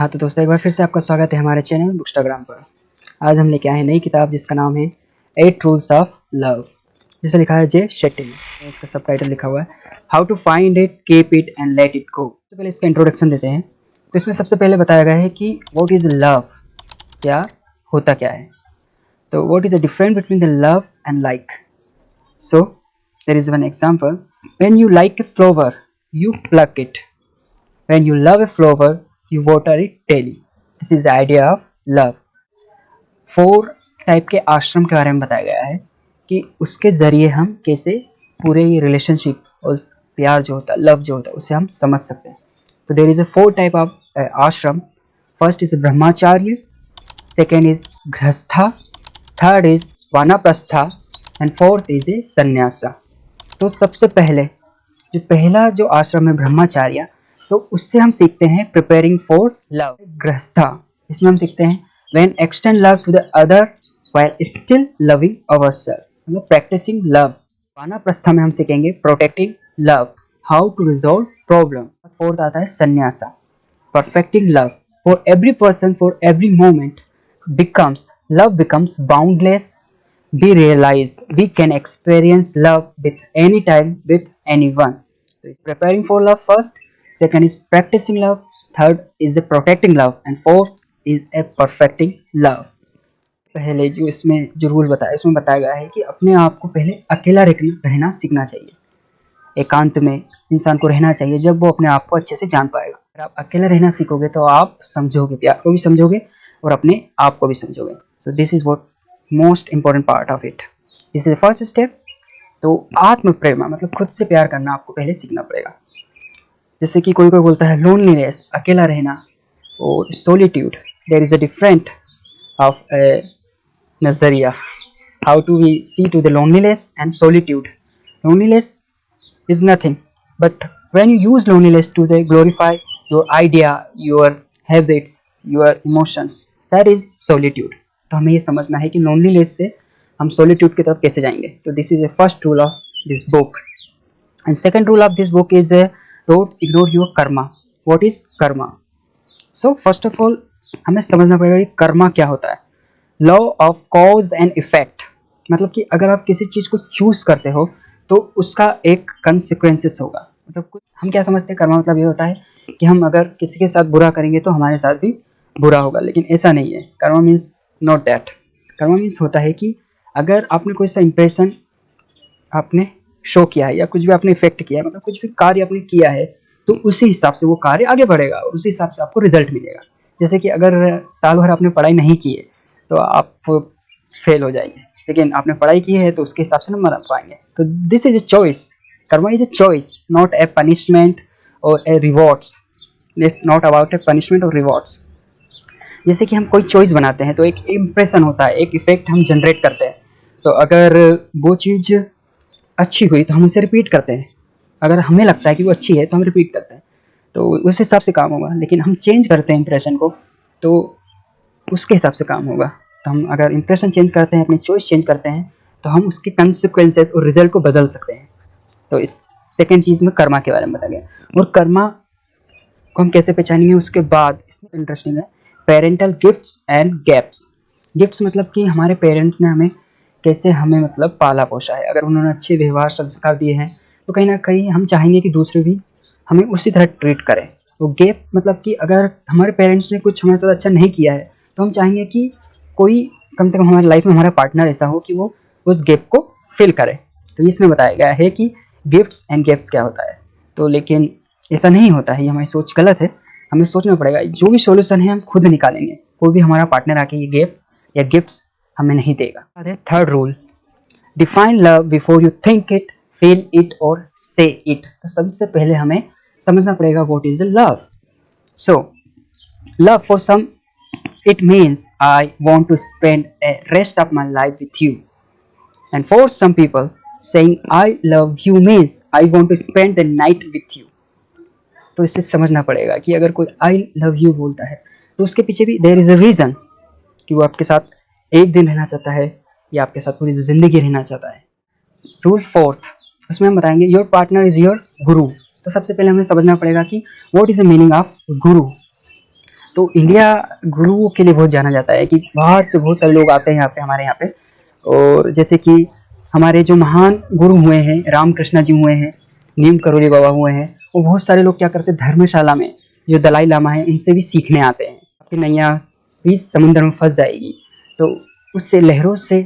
हाँ तो दोस्तों, एक बार फिर से आपका स्वागत है हमारे चैनल बुकस्टाग्राम पर। आज हम लेके आए हैं नई किताब जिसका नाम है 8 रूल्स ऑफ लव, जिसे लिखा है जे शेट्टी ने। इसका सबटाइटल लिखा हुआ है how to find it, keep it and let it go. सबसे पहले इसका इंट्रोडक्शन देते हैं। तो इसमें सबसे पहले बताया गया है कि व्हाट इज़ लव, क्या होता क्या है। तो what is the difference between the love and like. So there is one example, when you like a flower you pluck it. When you love a flower, you water it daily. This is the idea of love. 4 type के आश्रम के बारे में बताया गया है कि उसके ज़रिए हम कैसे पूरे ये रिलेशनशिप और प्यार जो होता है, लव जो होता है, उसे हम समझ सकते हैं। तो there is a 4 type of ashram. First is Brahmacharya, second is Grihastha, third is Vanaprastha and fourth is a Sannyasa. तो सबसे पहले पहला जो आश्रम है ब्रह्मचार्य, तो उससे हम सीखते हैं प्रिपेयरिंग फॉर लव। गृहस्था, इसमें हम सीखते हैं when extend love to the other while still loving ourself, मतलब प्रैक्टिसिंग लव। वानप्रस्था में हम सीखेंगे protecting love, how to resolve problem. Fourth आता है Sannyasa, perfecting love for every person for every moment becomes love becomes boundless, be realized we can experience love with any time with anyone. So it's preparing for love first, second is practicing love, third is protecting love and fourth is a perfecting love. पहले जो इसमें जो rule बताया, इसमें बताया गया है कि अपने आप को पहले अकेला रहना सीखना चाहिए। एकांत में इंसान को रहना चाहिए, जब वो अपने आप को अच्छे से जान पाएगा। अगर आप अकेला रहना सीखोगे तो आप समझोगे, प्यार को भी समझोगे और अपने आप को भी समझोगे। So this is what most important part of it, this is the first step. तो आत्म प्रेमा मतलब खुद से प्यार करना आपको पहले सीखना पड़ेगा। जैसे कि कोई बोलता है लोनलीनेस, अकेला रहना, और solitude, there is a different of नजरिया how to we see to the loneliness and solitude. Loneliness is nothing, but when you use loneliness to glorify your idea, your habits, your emotions, that is solitude. तो हमें ये समझना है कि loneliness से हम solitude की तरफ कैसे जाएंगे। तो this is the first rule of this book and second rule of this book is don't ignore your Karma. What is Karma? So first of all हमें समझना पड़ेगा कि कर्मा क्या होता है। Law of cause and effect, मतलब कि अगर आप किसी चीज़ को चूज करते हो तो उसका एक कंसिक्वेंसेस होगा। मतलब कुछ हम क्या समझते हैं, कर्मा मतलब ये होता है कि हम अगर किसी के साथ बुरा करेंगे तो हमारे साथ भी बुरा होगा, लेकिन ऐसा नहीं है। Karma means not that. Karma means होता है कि अगर आपने कोई सा इंप्रेशन आपने शो किया है या कुछ भी आपने इफेक्ट किया है, मतलब कुछ भी कार्य आपने किया है, तो उसी हिसाब से वो कार्य आगे बढ़ेगा और उसी हिसाब से आपको रिजल्ट मिलेगा। जैसे कि अगर साल भर आपने पढ़ाई नहीं की है तो आप फेल हो जाएंगे, लेकिन आपने पढ़ाई की है तो उसके हिसाब से नंबर आ पाएंगे। तो this is a choice, karma is a choice, not a punishment और a rewards. Not about a punishment और रिवॉर्ड्स। जैसे कि हम कोई चॉइस बनाते हैं तो एक इम्प्रेशन होता है, एक इफेक्ट हम जनरेट करते हैं। तो अगर वो चीज़ अच्छी हुई तो हम उसे रिपीट करते हैं, अगर हमें लगता है कि वो अच्छी है तो हम रिपीट करते हैं, तो उस हिसाब से काम होगा। लेकिन हम चेंज करते हैं इंप्रेशन को तो उसके हिसाब से काम होगा। तो हम अगर इंप्रेशन चेंज करते हैं, अपनी चॉइस चेंज करते हैं, तो हम उसके कंसिक्वेंसेस और रिजल्ट को बदल सकते हैं। तो इस सेकेंड चीज़ में कर्मा के बारे में बताया गया। और कर्मा को हम कैसे पहचानेंगे उसके बाद इसमें इंटरेस्टिंग है parental gifts and gaps. Gifts मतलब कि हमारे पेरेंट्स ने हमें कैसे मतलब पाला पोसा है। अगर उन्होंने अच्छे व्यवहार संस्कार दिए हैं तो कहीं ना कहीं हम चाहेंगे कि दूसरे भी हमें उसी तरह ट्रीट करें। तो गैप मतलब कि अगर हमारे पेरेंट्स ने कुछ हमारे साथ अच्छा नहीं किया है तो हम चाहेंगे कि कोई कम से कम हमारी लाइफ में हमारा पार्टनर ऐसा हो कि वो उस गैप को फिल करे। तो इसमें बताया गया है कि गिफ्ट्स एंड गैप्स क्या होता है। तो लेकिन ऐसा नहीं होता है, ये हमारी सोच गलत है। हमें सोचना पड़ेगा, जो भी सॉल्यूशन है हम खुद निकालेंगे, कोई भी हमारा पार्टनर आके ये गैप या गिफ्ट्स हमें नहीं देगा। Third rule, define love before you think it, feel it और से इट। तो सबसे पहले हमें समझना पड़ेगा what is love. So love for some it means I want to spend a rest of my life with you, and for some people saying I love you means I want to spend the night with you. तो इसे समझना पड़ेगा कि अगर कोई I love you बोलता है तो उसके पीछे भी there is a reason कि वो आपके साथ एक दिन रहना चाहता है या आपके साथ पूरी जिंदगी रहना चाहता है। रूल फोर्थ, उसमें हम बताएंगे योर पार्टनर इज योर गुरु। तो सबसे पहले हमें समझना पड़ेगा कि what is the meaning of गुरु। तो इंडिया गुरुओं के लिए बहुत जाना जाता है कि बाहर से बहुत सारे लोग आते हैं यहाँ पे, हमारे यहाँ पे। और जैसे कि हमारे जो महान गुरु हुए हैं, रामकृष्ण जी हुए हैं, नीम करोली बाबा हुए हैं, वो बहुत सारे लोग क्या करते हैं, धर्मशाला में जो दलाई लामा है इनसे भी सीखने आते हैं। आपकी नैया भी समुद्र में फंस जाएगी, तो उससे लहरों से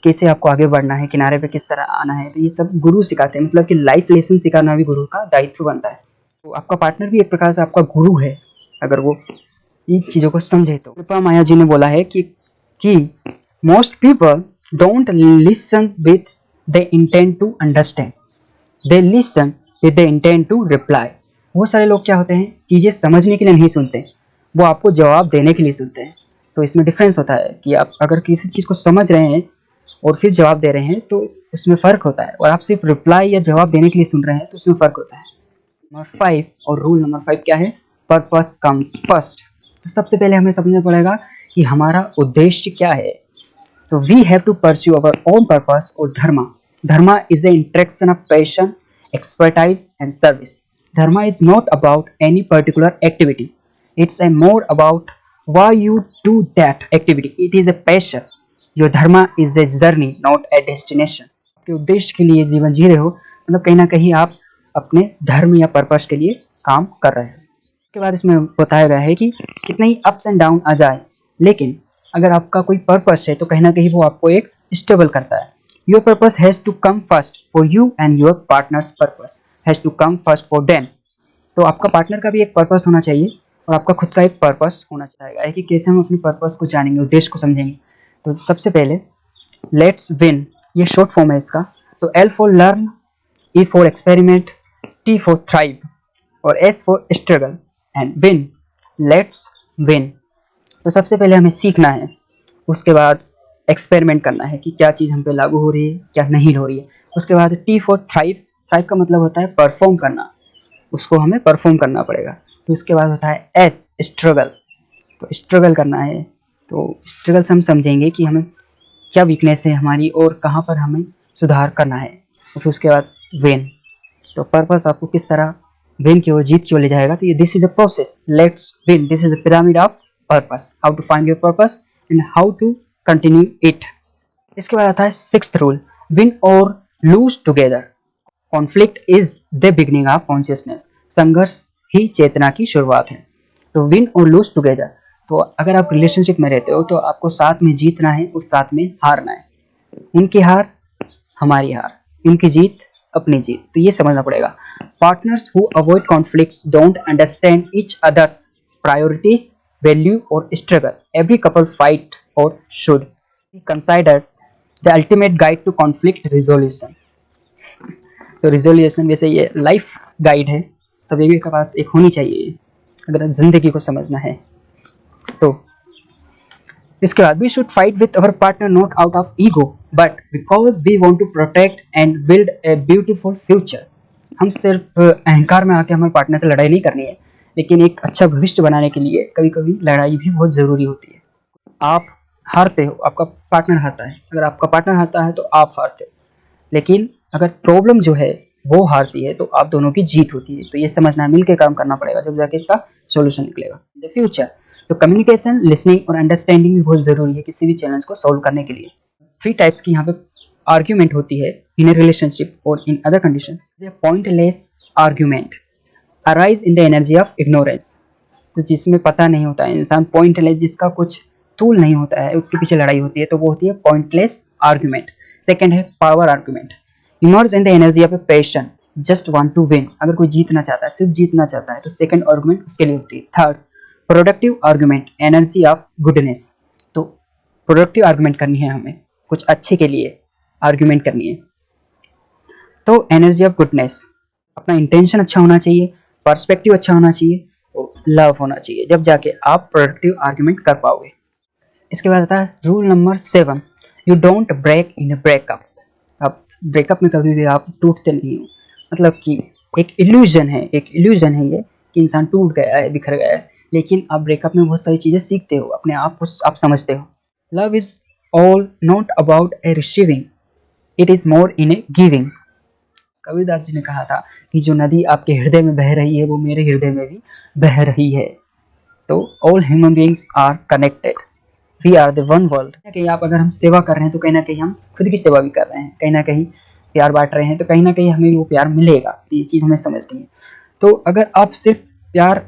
कैसे आपको आगे बढ़ना है, किनारे पे किस तरह आना है, तो ये सब गुरु सिखाते हैं। मतलब कि लाइफ लेसन सिखाना भी गुरु का दायित्व बनता है। तो आपका पार्टनर भी एक प्रकार से आपका गुरु है, अगर वो इन चीज़ों को समझे तो। कृपा माया जी ने बोला है कि most people don't listen with the intent to understand, they listen with the intent to reply. बहुत सारे लोग क्या होते हैं, चीज़ें समझने के लिए नहीं सुनते, वो आपको जवाब देने के लिए सुनते हैं। तो इसमें डिफरेंस होता है कि आप अगर किसी चीज़ को समझ रहे हैं और फिर जवाब दे रहे हैं तो उसमें फ़र्क होता है, और आप सिर्फ रिप्लाई या जवाब देने के लिए सुन रहे हैं तो उसमें फ़र्क होता है। नंबर 5 और रूल नंबर 5 क्या है, पर्पस कम्स फर्स्ट। तो सबसे पहले हमें समझना पड़ेगा कि हमारा उद्देश्य क्या है। तो we have to pursue our own purpose और dharma. Dharma is the interaction of passion, expertise and service. Dharma is not about any particular activity. It's a more about why you do that activity. It is a passion. Your dharma is a journey, not a destination. आपके उद्देश्य के लिए जीवन जी रहे हो, मतलब कहीं ना कहीं आप अपने धर्म या पर्पस के लिए काम कर रहे हैं। उसके बाद इसमें बताया गया है कि कितने ही अप्स एंड डाउन आ जाए, लेकिन अगर आपका कोई पर्पस है तो कहीं ना कहीं वो आपको एक स्टेबल करता है। Your purpose has to come first for you and your partner's purpose has to come first for them. तो आपका पार्टनर का भी एक पर्पस होना चाहिए और आपका खुद का एक पर्पस होना चाहिए कि कैसे हम अपने पर्पस को जानेंगे, उद्देश्य को समझेंगे। तो सबसे पहले लेट्स विन, ये शॉर्ट फॉर्म है इसका। तो L for learn, E for experiment, T for thrive और S for struggle and win. Let's win. तो सबसे पहले हमें सीखना है, उसके बाद एक्सपेरिमेंट करना है कि क्या चीज़ हम पे लागू हो रही है, क्या नहीं हो रही है। उसके बाद टी फॉर थ्राइव, थ्राइव का मतलब होता है परफॉर्म करना, उसको हमें परफॉर्म करना पड़ेगा। तो उसके बाद होता है एस स्ट्रगल, तो स्ट्रगल करना है। तो स्ट्रगल से हम समझेंगे कि हमें क्या वीकनेस है हमारी और कहाँ पर हमें सुधार करना है। और फिर उसके बाद वेन, तो पर्पस आपको किस तरह वेन की ओर, जीत की ओर ले जाएगा। तो ये this is a process, let's win, this is a pyramid of purpose, how to find your purpose and how to continue it. इसके बाद आता है 6th रूल, विन और lose together. Conflict is the beginning of consciousness, संघर्ष ही चेतना की शुरुआत है। तो विन और लूज टुगेदर, तो अगर आप रिलेशनशिप में रहते हो तो आपको साथ में जीतना है और साथ में हारना है। उनकी हार हमारी हार, उनकी जीत अपनी जीत, तो ये समझना पड़ेगा। Partners who avoid conflicts don't understand each other's priorities, value और स्ट्रगल। एवरी कपल फाइट और should be considered the ultimate guide to conflict resolution. तो रिजोल्यूशन वैसे ये लाइफ गाइड है, सभी के पास एक होनी चाहिए अगर जिंदगी को समझना है तो। इसके बाद we should fight with our partner not out of ego but because we want to protect and build a beautiful future. हम सिर्फ अहंकार में आके हमारे पार्टनर से लड़ाई नहीं करनी है, लेकिन एक अच्छा भविष्य बनाने के लिए कभी कभी लड़ाई भी बहुत ज़रूरी होती है। आप हारते हो, आपका पार्टनर हारता है, अगर आपका पार्टनर हारता है तो आप हारते हो, लेकिन अगर प्रॉब्लम जो है वो हारती है तो आप दोनों की जीत होती है। तो ये समझना, मिल के काम करना पड़ेगा जब जाके इसका सोल्यूशन निकलेगा। द फ्यूचर, तो कम्युनिकेशन, लिसनिंग और अंडरस्टैंडिंग भी बहुत ज़रूरी है किसी भी चैलेंज को सॉल्व करने के लिए। 3 टाइप्स की यहाँ पे आर्ग्यूमेंट होती है इन ए रिलेशनशिप और in other conditions. Pointless argument arise in the energy of ignorance, तो जिसमें पता नहीं होता है इंसान, पॉइंटलेस, जिसका कुछ तूल नहीं होता है, उसके पीछे लड़ाई होती है, तो वो होती है पॉइंटलेस आर्ग्यूमेंट। सेकंड है power argument, emerge in the energy of a passion, just want to win, अगर कोई जीतना चाहता है, सिर्फ जीतना चाहता है, तो सेकंड आर्ग्यूमेंट उसके लिए होती है। Third productive argument, energy of goodness, तो प्रोडक्टिव आर्ग्यूमेंट करनी है हमें, कुछ अच्छे के लिए आर्ग्यूमेंट करनी है। तो एनर्जी ऑफ गुडनेस, अपना इंटेंशन अच्छा होना चाहिए, पर्सपेक्टिव अच्छा होना चाहिए और लव होना चाहिए, जब जाके आप प्रोडक्टिव आर्ग्यूमेंट कर पाओगे। इसके बाद आता है rule number 7, you don't break in breakup. अब ब्रेकअप में कभी भी आप टूटते नहीं हो, मतलब कि एक इल्यूजन है, ये कि इंसान टूट गया है, बिखर गया है, लेकिन आप ब्रेकअप में बहुत सारी चीज़ें सीखते हो, अपने आप को आप समझते हो। Love is all not about a receiving, it is more in a giving. Kabirdas ji ने कहा था कि जो नदी आपके हृदय में बह रही है वो मेरे हृदय में भी बह रही है। तो all human beings are connected, we are the one world. कहीं आप अगर हम सेवा कर रहे हैं तो कहीं ना कहीं हम खुद की सेवा भी कर रहे हैं, कहीं ना कहीं प्यार बांट रहे हैं तो कहीं ना कहीं हमें वो प्यार मिलेगा। तो ये चीज़ हमें समझनी है। तो अगर आप सिर्फ प्यार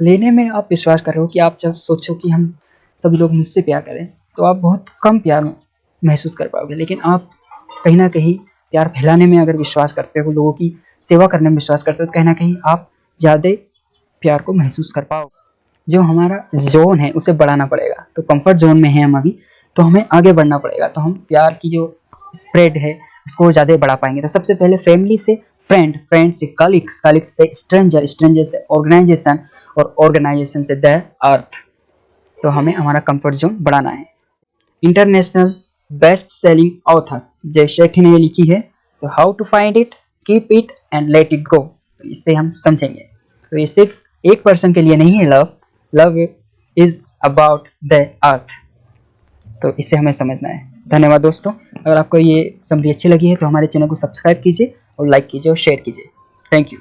लेने में आप विश्वास कर रहे हो कि आप जब सोचो कि हम सभी लोग मुझसे प्यार करें तो आप बहुत कम प्यार महसूस कर पाओगे। लेकिन आप कहीं ना कहीं प्यार फैलाने में अगर विश्वास करते हो, लोगों की सेवा करने में विश्वास करते हो, तो कहीं ना कहीं आप ज़्यादा प्यार को महसूस कर पाओगे। जो हमारा जोन है उसे बढ़ाना पड़ेगा। तो कंफर्ट जोन में है हम अभी, तो हमें आगे बढ़ना पड़ेगा। तो हम प्यार की जो स्प्रेड है उसको ज़्यादा बढ़ा पाएंगे। तो सबसे पहले फैमिली से फ्रेंड, फ्रेंड से कलीग्स, कलीग्स से स्ट्रेंजर, स्ट्रेंजर से ऑर्गेनाइजेशन और ऑर्गेनाइजेशन से द अर्थ। तो हमें हमारा कंफर्ट जोन बढ़ाना है। इंटरनेशनल बेस्ट सेलिंग ऑथर जय शेट्टी ने ये लिखी है। तो how to find it, keep it and let it go. तो इससे हम समझेंगे। तो ये सिर्फ एक पर्सन के लिए नहीं है love, love is about the earth. तो इसे हमें समझना है। धन्यवाद दोस्तों। अगर आपको ये समरी अच्छी लगी है तो हमारे चैनल को सब्सक्राइब कीजिए और लाइक कीजिए और शेयर कीजिए। Thank you.